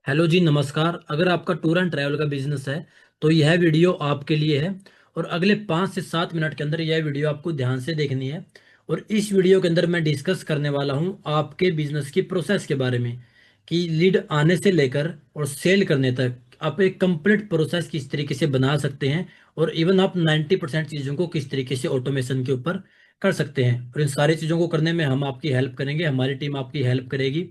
Hello जी, नमस्कार। अगर आपका टूर एंड ट्रैवल का बिजनेस है तो यह वीडियो आपके लिए है। और अगले 5 से 7 मिनट के अंदर यह वीडियो आपको ध्यान से देखनी है। और इस वीडियो के अंदर मैं डिस्कस करने वाला हूं आपके बिजनेस की प्रोसेस के बारे में कि लीड आने से लेकर और सेल करने तक आप एक कंप्लीट प्रोसेस किस तरीके से बना सकते हैं। और इवन आप 90% चीज़ों को किस तरीके से ऑटोमेशन के ऊपर कर सकते हैं। और इन सारी चीज़ों को करने में हम आपकी हेल्प करेंगे, हमारी टीम आपकी हेल्प करेगी।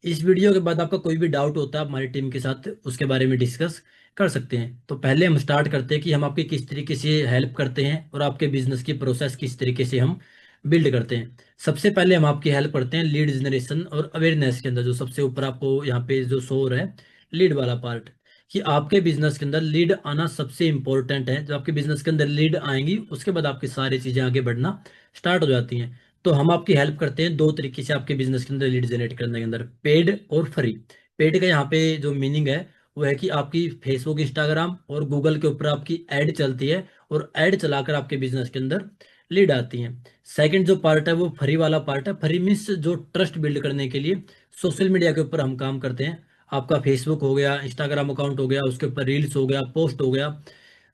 इस वीडियो के बाद आपका कोई भी डाउट होता है, हमारी टीम के साथ उसके बारे में डिस्कस कर सकते हैं। तो पहले हम स्टार्ट करते हैं कि हम आपकी किस तरीके से हेल्प करते हैं और आपके बिजनेस की प्रोसेस किस तरीके से हम बिल्ड करते हैं। सबसे पहले हम आपकी हेल्प करते हैं लीड जनरेशन और अवेयरनेस के अंदर। जो सबसे ऊपर आपको यहाँ पे जो शो हो रहा है लीड वाला पार्ट, कि आपके बिजनेस के अंदर लीड आना सबसे इंपॉर्टेंट है। जब आपके बिजनेस के अंदर लीड आएंगी उसके बाद आपकी सारी चीजें आगे बढ़ना स्टार्ट हो जाती हैं। तो हम आपकी हेल्प करते हैं दो तरीके से आपके बिजनेस के अंदर लीड जनरेट करने के अंदर, पेड और फ्री। पेड का यहाँ पे जो मीनिंग है वो है कि आपकी फेसबुक, इंस्टाग्राम और गूगल के ऊपर आपकी ऐड चलती है और ऐड चलाकर आपके बिजनेस के अंदर लीड आती है। सेकंड जो पार्ट है वो फ्री वाला पार्ट है। फ्री मीन्स जो ट्रस्ट बिल्ड करने के लिए सोशल मीडिया के ऊपर हम काम करते हैं। आपका फेसबुक हो गया, इंस्टाग्राम अकाउंट हो गया, उसके ऊपर रील्स हो गया, पोस्ट हो गया,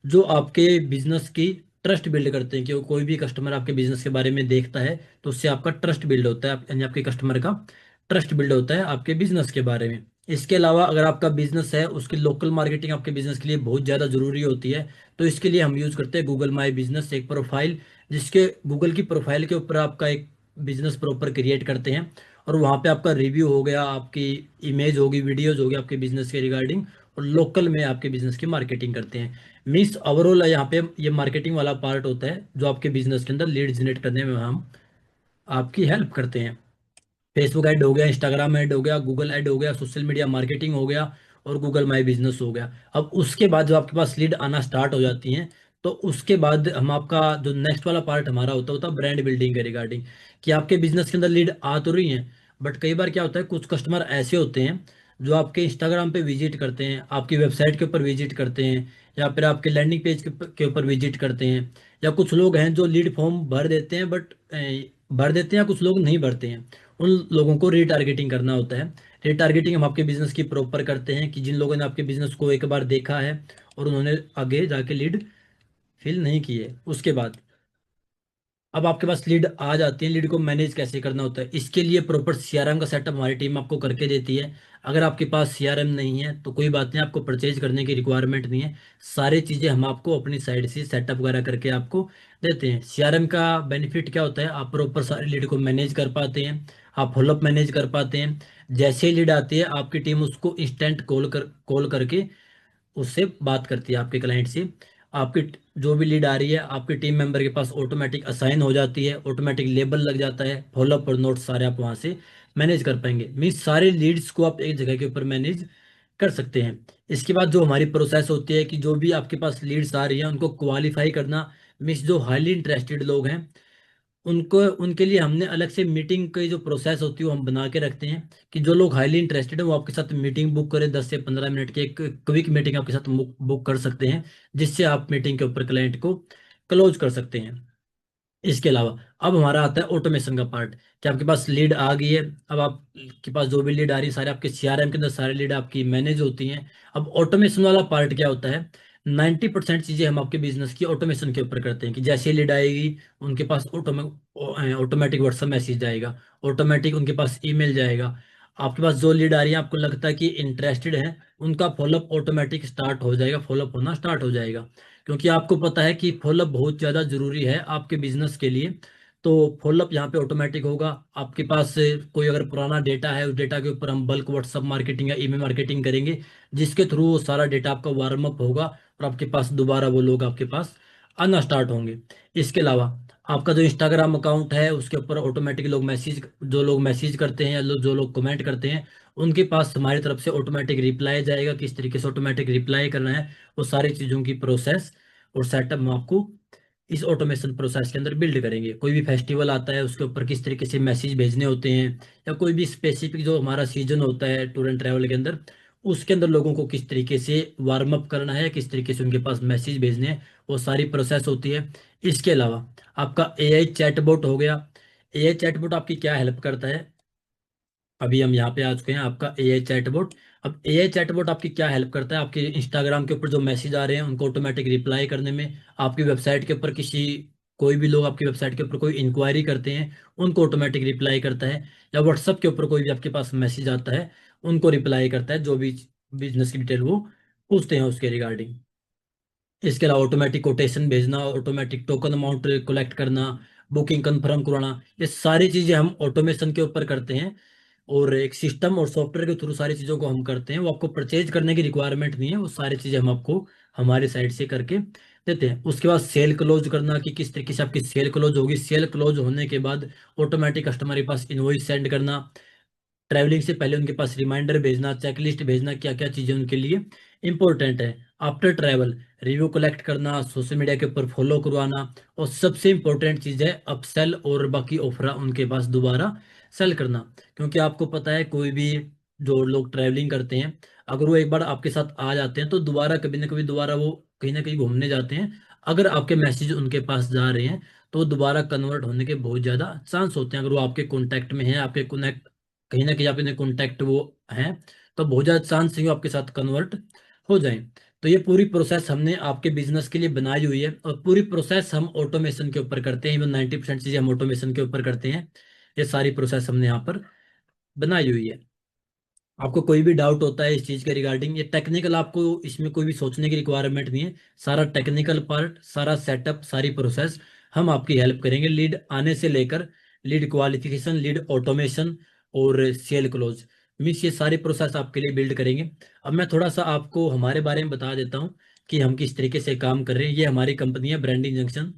जो आपके बिजनेस की ट्रस्ट बिल्ड करते हैं। कि कोई भी कस्टमर आपके बिजनेस के बारे में देखता है तो उससे आपका ट्रस्ट बिल्ड होता है, यानी आपके कस्टमर का ट्रस्ट बिल्ड होता है आपके बिजनेस के बारे में। इसके अलावा अगर आपका बिजनेस है उसकी लोकल मार्केटिंग आपके बिजनेस के लिए बहुत ज़्यादा ज़रूरी होती है। तो इसके लिए हम यूज़ करते हैं गूगल माई बिजनेस, एक प्रोफाइल, जिसके गूगल की प्रोफाइल के ऊपर आपका एक बिजनेस प्रॉपर क्रिएट करते हैं। और वहाँ पे आपका रिव्यू हो गया, आपकी इमेज होगी, वीडियोज होगी आपके बिजनेस के रिगार्डिंग, और लोकल में आपके बिजनेस की मार्केटिंग करते हैं। मीन्स ओवरऑल यहाँ पे ये मार्केटिंग वाला पार्ट होता है जो आपके बिजनेस के अंदर लीड जनरेट करने में हम आपकी हेल्प करते हैं। फेसबुक ऐड हो गया, इंस्टाग्राम ऐड हो गया, गूगल ऐड हो गया, सोशल मीडिया मार्केटिंग हो गया, और गूगल माई बिजनेस हो गया। अब उसके बाद जो आपके पास लीड आना स्टार्ट हो जाती हैं तो उसके बाद हम आपका जो नेक्स्ट वाला पार्ट हमारा होता है ब्रांड बिल्डिंग के रिगार्डिंग, कि आपके बिजनेस के अंदर लीड आ तो रही हैं, बट कई बार क्या होता है कुछ कस्टमर ऐसे होते हैं जो आपके इंस्टाग्राम पे विजिट करते हैं, आपकी वेबसाइट के ऊपर विजिट करते हैं, या फिर आपके लैंडिंग पेज के ऊपर विजिट करते हैं। या कुछ लोग हैं जो लीड फॉर्म भर देते हैं बट भर देते हैं, कुछ लोग नहीं भरते हैं। उन लोगों को रीटारगेटिंग करना होता है। रीटारगेटिंग हम आपके बिजनेस की प्रॉपर करते हैं कि जिन लोगों ने आपके बिजनेस को एक बार देखा है और उन्होंने आगे जाके लीड फिल नहीं की है, उसके बाद अब आपके पास लीड आ जाती है। लीड को मैनेज कैसे करना होता है, इसके लिए प्रॉपर सीआरएम का सेटअप हमारी टीम आपको करके देती है। अगर आपके पास सीआरएम नहीं है तो कोई बात नहीं, आपको परचेज करने की रिक्वायरमेंट नहीं है। सारी चीज़ें हम आपको अपनी साइड से सेटअप वगैरह करके आपको देते हैं। सीआरएम का बेनिफिट क्या होता है, आप प्रॉपर सारी लीड को मैनेज कर पाते हैं, आप फॉलोअप मैनेज कर पाते हैं। जैसे ही लीड आती है आपकी टीम उसको इंस्टेंट कॉल करके उससे बात करती है आपके क्लाइंट से। आपकी जो भी लीड आ रही है आपके टीम मेंबर के पास ऑटोमेटिक असाइन हो जाती है, ऑटोमेटिक लेबल लग जाता है, फॉलोअप और नोट सारे आप वहां से मैनेज कर पाएंगे। मीन्स सारे लीड्स को आप एक जगह के ऊपर मैनेज कर सकते हैं। इसके बाद जो हमारी प्रोसेस होती है कि जो भी आपके पास लीड्स आ रही हैं उनको क्वालिफाई करना। मीन्स जो हाईली इंटरेस्टेड लोग हैं उनको, उनके लिए हमने अलग से मीटिंग की जो प्रोसेस होती है वो हम बना के रखते हैं, कि जो लोग हाईली इंटरेस्टेड है वो आपके साथ मीटिंग बुक करें। 10 से 15 मिनट की एक क्विक मीटिंग आपके साथ बुक कर सकते हैं, जिससे आप मीटिंग के ऊपर क्लाइंट को क्लोज कर सकते हैं। इसके अलावा अब हमारा आता है ऑटोमेशन का पार्ट, कि आपके पास लीड आ गई है। अब आपके पास जो भी लीड आ रही है सारे आपके सीआरएम के अंदर सारी लीड आपकी मैनेज होती हैं। अब ऑटोमेशन वाला पार्ट क्या होता है, 90% चीजें हम आपके बिजनेस की ऑटोमेशन के ऊपर करते हैं। कि जैसे लीड आएगी उनके पास ऑटोमेटिक व्हाट्सएप मैसेज जाएगा, ऑटोमेटिक उनके पास ईमेल जाएगा। आपके पास जो लीड आ रही है आपको लगता है कि इंटरेस्टेड है, उनका फॉलोअप ऑटोमेटिक स्टार्ट हो जाएगा, फॉलोअप होना स्टार्ट हो जाएगा। क्योंकि आपको पता है कि फॉलोअप बहुत ज़्यादा ज़रूरी है आपके बिजनेस के लिए। तो फॉलोअप यहाँ पे ऑटोमेटिक होगा। आपके पास कोई अगर पुराना डेटा है उस डेटा के ऊपर हम बल्क व्हाट्सअप मार्केटिंग या ईमेल मार्केटिंग करेंगे, जिसके थ्रू वो सारा डेटा आपका वार्म अप होगा और आपके पास दोबारा वो लोग आपके पास आना स्टार्ट होंगे। इसके अलावा आपका जो इंस्टाग्राम अकाउंट है उसके ऊपर ऑटोमेटिक लोग मैसेज, जो लोग मैसेज करते हैं या जो लोग कमेंट करते हैं उनके पास हमारी तरफ से ऑटोमेटिक रिप्लाई जाएगा। किस तरीके से ऑटोमेटिक रिप्लाई करना है वो सारी चीज़ों की प्रोसेस और सेटअप हम आपको इस ऑटोमेशन प्रोसेस के अंदर बिल्ड करेंगे। कोई भी फेस्टिवल आता है उसके ऊपर किस तरीके से मैसेज भेजने होते हैं, या कोई भी स्पेसिफिक जो हमारा सीजन होता है टूर एंड ट्रैवल के अंदर, उसके अंदर लोगों को किस तरीके से वार्म अप करना है, किस तरीके से उनके पास मैसेज भेजने हैं, वो सारी प्रोसेस होती है। इसके अलावा आपका एआई चैटबॉट हो गया। एआई चैटबॉट आपकी क्या हेल्प करता है, अभी हम यहाँ पे आ चुके हैं। आपका एआई चैटबॉट अब एआई चैटबॉट आपकी क्या हेल्प करता है, आपके इंस्टाग्राम के ऊपर जो मैसेज आ रहे हैं उनको ऑटोमेटिक रिप्लाई करने में, आपकी वेबसाइट के ऊपर कोई भी लोग आपकी वेबसाइट के ऊपर कोई इंक्वायरी करते हैं उनको ऑटोमेटिक रिप्लाई करता है, या व्हाट्सअप के ऊपर कोई भी आपके पास मैसेज आता है उनको रिप्लाई करता है, जो भी बिजनेस की डिटेल वो पूछते हैं उसके रिगार्डिंग। इसके अलावा ऑटोमेटिक कोटेशन भेजना, ऑटोमेटिक टोकन अमाउंट कलेक्ट करना, बुकिंग कंफर्म करवाना, ये सारी चीजें हम ऑटोमेशन के ऊपर करते हैं। और एक सिस्टम और सॉफ्टवेयर के थ्रू सारी चीज़ों को हम करते हैं, वो आपको परचेज करने की रिक्वायरमेंट नहीं है, वो सारी चीज़ें हम आपको हमारी साइड से करके देते हैं। उसके बाद सेल क्लोज करना, कि किस तरीके से आपकी सेल क्लोज होगी, सेल क्लोज होने के बाद ऑटोमेटिक कस्टमर के पास इनवॉइस सेंड करना, ट्रैवलिंग से पहले उनके पास रिमाइंडर भेजना, चेकलिस्ट भेजना, क्या क्या चीज़ें उनके लिए इंपॉर्टेंट है। आफ्टर ट्रैवल रिव्यू कलेक्ट करना, सोशल मीडिया के ऊपर फॉलो करवाना, और सबसे इंपॉर्टेंट चीज़ है अपसेल और बाकी ऑफर उनके पास दोबारा सेल करना। क्योंकि आपको पता है कोई भी जो लोग ट्रैवलिंग करते हैं, अगर वो एक बार आपके साथ आ जाते हैं तो दोबारा कभी ना कभी दोबारा वो कहीं ना कहीं घूमने जाते हैं। अगर आपके मैसेज उनके पास जा रहे हैं तो दोबारा कन्वर्ट होने के बहुत ज़्यादा चांस होते हैं। अगर वो आपके कॉन्टैक्ट में है, आपके कनेक्ट कहीं ना कहीं आपके कॉन्टैक्ट वो हैं, तो बहुत ज़्यादा चांस है वो आपके साथ कन्वर्ट हो जाएं। तो ये पूरी प्रोसेस हमने आपके बिजनेस के लिए बनाई हुई है, और पूरी प्रोसेस हम ऑटोमेशन के ऊपर करते हैं, इवन 90% चीज़ें हम ऑटोमेशन के ऊपर करते हैं। ये सारी प्रोसेस हमने यहाँ पर बनाई हुई है। आपको कोई भी डाउट होता है इस चीज़ के रिगार्डिंग, ये टेक्निकल, आपको इसमें कोई भी सोचने की रिक्वायरमेंट नहीं है, सारा टेक्निकल पार्ट, सारा सेटअप, सारी प्रोसेस हम आपकी हेल्प करेंगे, लीड आने से लेकर लीड क्वालिफिकेशन, लीड ऑटोमेशन और सेल क्लोज, मीन्स ये सारी प्रोसेस आपके लिए बिल्ड करेंगे। अब मैं थोड़ा सा आपको हमारे बारे में बता देता हूँ कि हम किस तरीके से काम कर रहे हैं। ये हमारी कंपनी है ब्रांडिंग जंक्शन,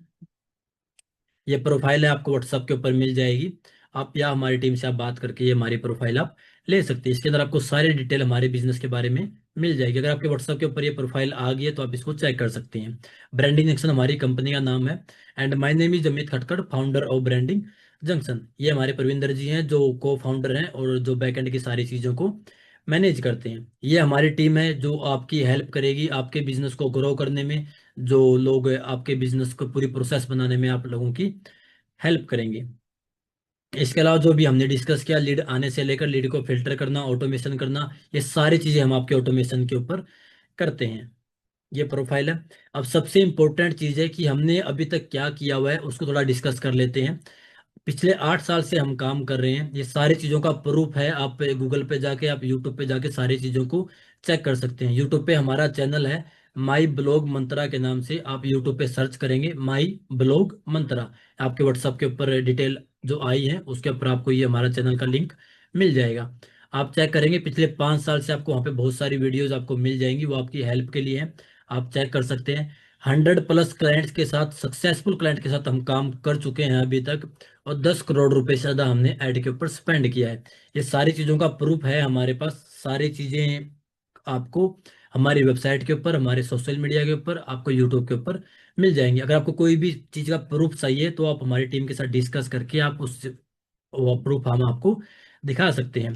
ये प्रोफाइल है, आपको व्हाट्सअप के ऊपर मिल जाएगी। आप या हमारी टीम से आप बात करके ये हमारी प्रोफाइल आप ले सकते हैं। इसके अंदर आपको सारी डिटेल हमारे बिजनेस के बारे में मिल जाएगी। अगर आपके व्हाट्सअप के ऊपर ये प्रोफाइल आ गई है तो आप इसको चेक कर सकते हैं। ब्रांडिंग जंक्शन हमारी कंपनी का नाम है, and my name is Amit Khatkar, founder of branding junction. ये हमारे प्रविंदर जी हैं जो को फाउंडर हैं और जो बैकएंड की सारी चीज़ों को मैनेज करते हैं। ये हमारी टीम है जो आपकी हेल्प करेगी आपके बिजनेस को ग्रो करने में, जो लोग आपके बिजनेस को पूरी प्रोसेस बनाने में आप लोगों की हेल्प करेंगे। इसके अलावा जो भी हमने डिस्कस किया, लीड आने से लेकर लीड को फिल्टर करना, ऑटोमेशन करना, ये सारी चीजें हम आपके ऑटोमेशन के ऊपर करते हैं। ये प्रोफाइल है। अब सबसे इंपॉर्टेंट चीज है कि हमने अभी तक क्या किया हुआ है उसको थोड़ा डिस्कस कर लेते हैं। पिछले 8 साल से हम काम कर रहे हैं, ये सारी चीज़ों का प्रूफ है। आप गूगल पे जाके, आप यूट्यूब पे जाके सारी चीज़ों को चेक कर सकते हैं। यूट्यूब पे हमारा चैनल है माई ब्लॉग मंत्रा के नाम से, आप यूट्यूब पे सर्च करेंगे माई ब्लॉग मंत्रा, आपके व्हाट्सअप के ऊपर डिटेल जो आई है उसके ऊपर आपको ये हमारा चैनल का लिंक मिल जाएगा। आप चेक करेंगे पिछले 5 साल से आपको वहाँ पे बहुत सारी वीडियोज आपको मिल जाएंगी, वो आपकी हेल्प के लिए है, आप चेक कर सकते हैं। 100+ क्लाइंट्स के साथ, सक्सेसफुल क्लाइंट के साथ हम काम कर चुके हैं अभी तक, और 10 करोड़ रुपए से ज्यादा हमने ऐड के ऊपर स्पेंड किया है। ये सारी चीजों का प्रूफ है हमारे पास। सारी चीजें आपको हमारी वेबसाइट के ऊपर, हमारे सोशल मीडिया के ऊपर, आपको यूट्यूब के ऊपर मिल जाएंगे। अगर आपको कोई भी चीज का प्रूफ चाहिए तो आप हमारी टीम के साथ डिस्कस करके आप उस वो प्रूफ हम आपको दिखा सकते हैं।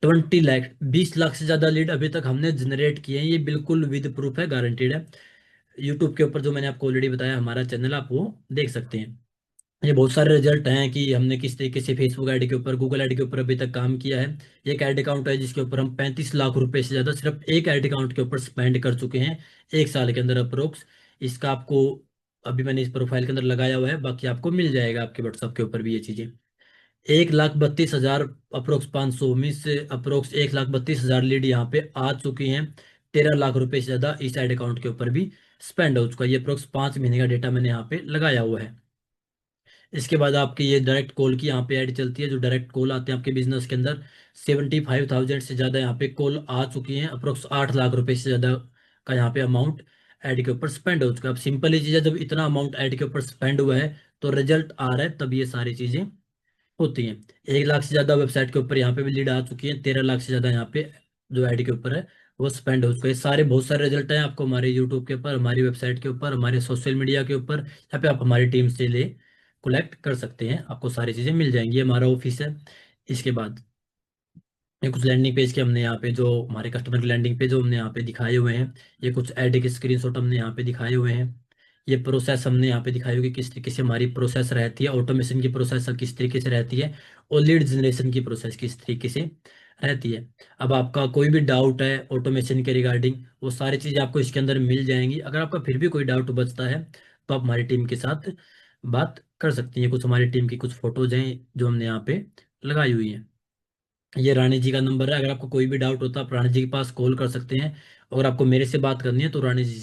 20 लाख, 20 लाख से ज्यादा लीड अभी तक हमने जनरेट किए हैं, ये बिल्कुल विद प्रूफ है, गारंटेड है। यूट्यूब के ऊपर जो मैंने आपको ऑलरेडी बताया हमारा चैनल, आप वो देख सकते हैं। ये बहुत सारे रिजल्ट हैं कि हमने किस तरीके से फेसबुक आईडी के ऊपर, गूगल आईडी के ऊपर अभी तक काम किया है। एक ऐड अकाउंट है जिसके ऊपर हम 35 लाख रुपए से ज्यादा सिर्फ एक ऐड अकाउंट के ऊपर स्पेंड कर चुके हैं 1 साल के अंदर अप्रोक्स। इसका आपको अभी मैंने इस प्रोफाइल के अंदर लगाया हुआ है, बाकी आपको मिल जाएगा आपके व्हाट्सअप के ऊपर भी ये चीजें। 1,32,000 अप्रोक्स 500 मीन्स अप्रोक्स 1,32,000 लीड यहाँ पे आ चुकी हैं। 13 लाख रुपए से ज्यादा इस ऐड अकाउंट के ऊपर भी स्पेंड हो चुका है। ये अप्रोक्स 5 महीने का डेटा मैंने यहाँ पे लगाया हुआ है। इसके बाद आपकी ये डायरेक्ट कॉल की यहाँ पे ऐड चलती है, जो डायरेक्ट कॉल आते हैं आपके बिजनेस के अंदर, 75,000 से ज़्यादा यहाँ पे कॉल आ चुकी हैं। अप्रोक्स 8 लाख रुपए से ज़्यादा का यहाँ पे अमाउंट ऐड के ऊपर स्पेंड हो चुका है। अब सिंपल ही चीज़ है, जब इतना अमाउंट ऐड के ऊपर स्पेंड हुआ है तो रिजल्ट आ रहा है, तब ये सारी चीज़ें होती हैं। 1 लाख से ज़्यादा वेबसाइट के ऊपर यहाँ पे भी लीड आ चुकी है, 13 लाख से ज़्यादा यहाँ पे जो ऐड के ऊपर है वो स्पेंड हो चुका है। सारे बहुत सारे रिजल्ट हैं आपको हमारे यूट्यूब के ऊपर, हमारी वेबसाइट के ऊपर, हमारे सोशल मीडिया के ऊपर, यहाँ पे आप हमारी टीम से ले कलेक्ट कर सकते हैं, आपको सारी चीज़ें मिल जाएंगी। ये हमारा ऑफिस है। इसके बाद ये कुछ लैंडिंग पेज के हमने यहाँ पे जो हमारे कस्टमर की लैंडिंग पेज जो हमने यहाँ पे दिखाए हुए हैं, ये कुछ ऐड के स्क्रीनशॉट हमने यहाँ पे दिखाए हुए हैं। ये प्रोसेस हमने यहाँ पे दिखाई होगी किस तरीके से हमारी प्रोसेस रहती है, ऑटोमेशन की प्रोसेस किस तरीके से रहती है, और लीड जनरेशन की प्रोसेस किस तरीके से रहती है। अब आपका कोई भी डाउट है ऑटोमेशन के रिगार्डिंग, वो सारी चीज़ आपको इसके अंदर मिल जाएंगी। अगर आपका फिर भी कोई डाउट बचता है तो आप हमारी टीम के साथ बात कर सकती हैं। कुछ हमारी टीम की कुछ फोटोज हैं जो हमने यहाँ पे लगाई हुई हैं। ये रानी जी का नंबर है, अगर आपको कोई भी डाउट होता है आप रानी जी के पास कॉल कर सकते हैं। अगर आपको मेरे से बात करनी है तो रानी जी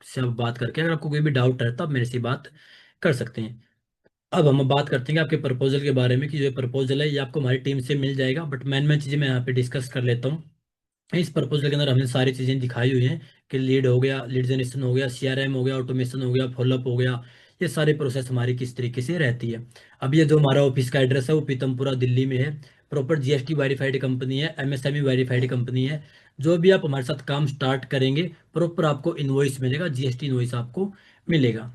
से आप बात करके, अगर आपको कोई भी डाउट रहता है आप मेरे से बात कर सकते हैं। अब हम बात करते हैं आपके प्रपोजल के बारे में, कि जो प्रपोजल है ये आपको हमारी टीम से मिल जाएगा, बट मेन मेन चीज़ें मैं यहाँ पे डिस्कस कर लेता हूँ। इस प्रपोजल के अंदर हमने सारी चीज़ें दिखाई हुई हैं कि लीड हो गया, लीड जनरेशन हो गया, सीआरएम हो गया, ऑटोमेशन हो गया, फॉलोअप हो गया, ये सारी प्रोसेस हमारी किस तरीके से रहती है। अब ये जो हमारा ऑफिस का एड्रेस है वो पीतमपुरा दिल्ली में है। प्रॉपर जीएसटी वेरीफाइड कंपनी है, एमएसएमई वेरीफाइड कंपनी है। जो भी आप हमारे साथ काम स्टार्ट करेंगे प्रॉपर आपको इनवॉइस मिलेगा, जीएसटी इनवॉइस आपको मिलेगा।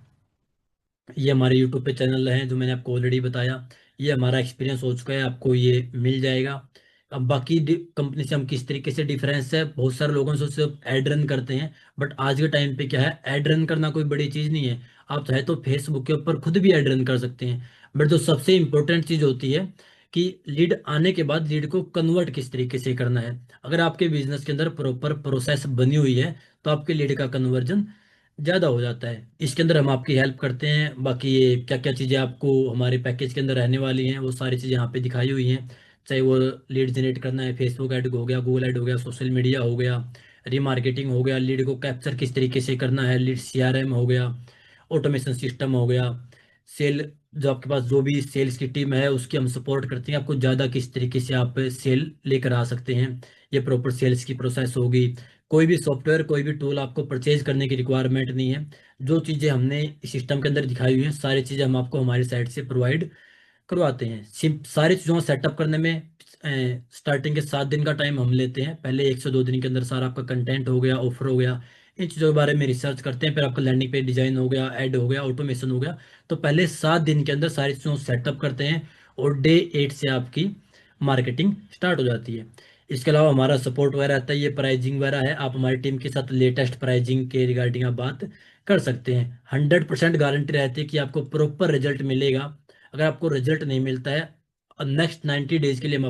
ये हमारे यूट्यूब पे चैनल हैं जो मैंने आपको ऑलरेडी बताया। ये हमारा एक्सपीरियंस हो चुका है, आपको ये मिल जाएगा। अब बाकी कंपनी से हम किस तरीके से डिफरेंस है, बहुत सारे लोगों से सिर्फ एड रन करते हैं, बट आज के टाइम पे क्या है, एड रन करना कोई बड़ी चीज़ नहीं है। आप चाहे तो फेसबुक के ऊपर खुद भी एड रन कर सकते हैं, बट जो सबसे इंपॉर्टेंट चीज़ होती है कि लीड आने के बाद लीड को कन्वर्ट किस तरीके से करना है। अगर आपके बिजनेस के अंदर प्रॉपर प्रोसेस बनी हुई है तो आपके लीड का कन्वर्जन ज़्यादा हो जाता है। इसके अंदर हम आपकी हेल्प करते हैं। बाकी ये क्या क्या चीज़ें आपको हमारे पैकेज के अंदर रहने वाली हैं वो सारी चीज़ें यहाँ पे दिखाई हुई हैं। चाहे वो लीड जनरेट करना है, फेसबुक ऐड हो गया, गूगल ऐड हो गया, सोशल मीडिया हो गया, रीमार्केटिंग हो गया, लीड को कैप्चर किस तरीके से करना है, लीड सीआरएम हो गया, ऑटोमेशन सिस्टम हो गया, सेल, जो आपके पास जो भी सेल्स की टीम है उसकी हम सपोर्ट करते हैं, आपको ज़्यादा किस तरीके से आप सेल लेकर आ सकते हैं, ये प्रॉपर सेल्स की प्रोसेस होगी। कोई भी सॉफ्टवेयर, कोई भी टूल आपको परचेज करने की रिक्वायरमेंट नहीं है। जो चीज़ें हमने सिस्टम के अंदर दिखाई हुई हैं सारी चीज़ें हम आपको हमारी साइड से प्रोवाइड करवाते हैं। सिर्फ सारी चीज़ों को सेटअप करने में स्टार्टिंग के 7 दिन का टाइम हम लेते हैं। पहले 1 से 2 दिन के अंदर सारा आपका कंटेंट हो गया, ऑफर हो गया, इन चीज़ों के बारे में रिसर्च करते हैं। फिर आपका लैंडिंग पेज डिजाइन हो गया, ऐड हो गया, ऑटोमेशन हो गया। तो पहले 7 दिन के अंदर सारी चीज़ों को सेटअप करते हैं और डे 8 से आपकी मार्केटिंग स्टार्ट हो जाती है। इसके अलावा हमारा सपोर्ट वगैरह रहता है, ये प्राइजिंग वगैरह है, आप हमारी टीम के साथ लेटेस्ट प्राइजिंग के रिगार्डिंग आप बात कर सकते हैं। 100% गारंटी रहती है कि आपको प्रॉपर रिजल्ट मिलेगा। अगर आपको रिजल्ट नहीं मिलता है, नेक्स्ट 90 डेज के लिए हम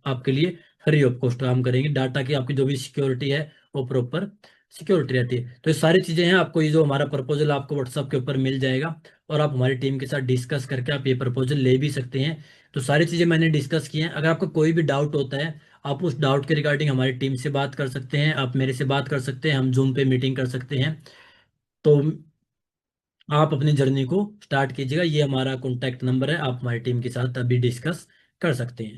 आपके लिए फ्री ऑफ कॉस्ट काम करेंगे। डाटा की आपकी जो भी सिक्योरिटी है वो प्रॉपर सिक्योरिटी रहती है। तो ये सारी चीज़ें हैं, आपको ये जो हमारा प्रपोजल आपको व्हाट्सअप के ऊपर मिल जाएगा, और आप हमारी टीम के साथ डिस्कस करके आप ये प्रपोजल ले भी सकते हैं। तो सारी चीज़ें मैंने डिस्कस की हैं। अगर आपको कोई भी डाउट होता है आप उस डाउट के रिगार्डिंग हमारी टीम से बात कर सकते हैं, आप मेरे से बात कर सकते हैं, हम जूम पे मीटिंग कर सकते हैं। तो आप अपनी जर्नी को स्टार्ट कीजिएगा, ये हमारा कॉन्टैक्ट नंबर है, आप हमारी टीम के साथ अभी डिस्कस कर सकते हैं।